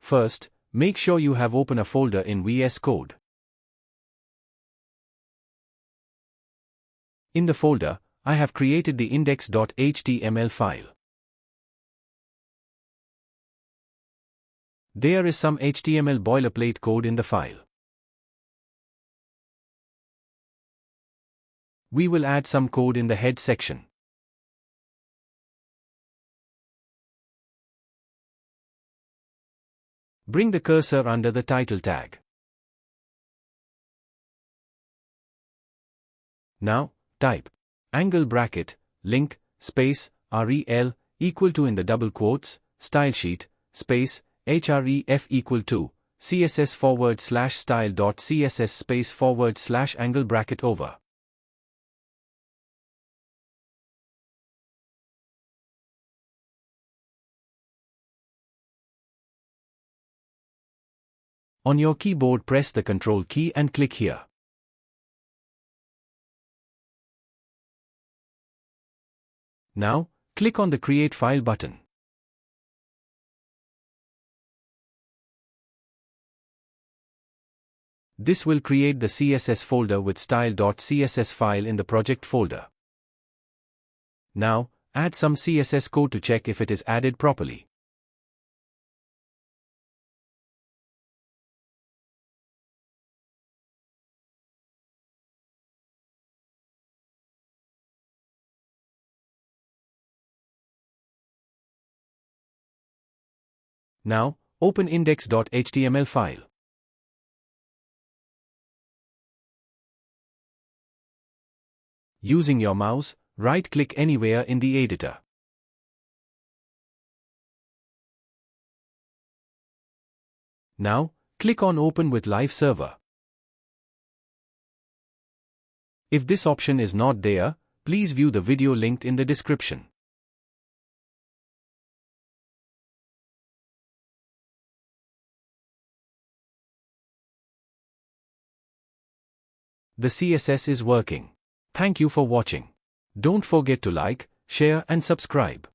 First, make sure you have open a folder in VS Code. In the folder, I have created the index.html file. There is some HTML boilerplate code in the file. We will add some code in the head section. Bring the cursor under the title tag. Now, type angle bracket, link, space, rel, equal to in the double quotes, stylesheet, space, href equal to, css/style.css space / angle bracket over. On your keyboard, press the Ctrl key and click here. Now, click on the Create File button. This will create the CSS folder with style.css file in the project folder. Now, add some CSS code to check if it is added properly. Now, open index.html file. Using your mouse, right-click anywhere in the editor. Now, click on Open with Live Server. If this option is not there, please view the video linked in the description. The CSS is working. Thank you for watching. Don't forget to like, share and subscribe.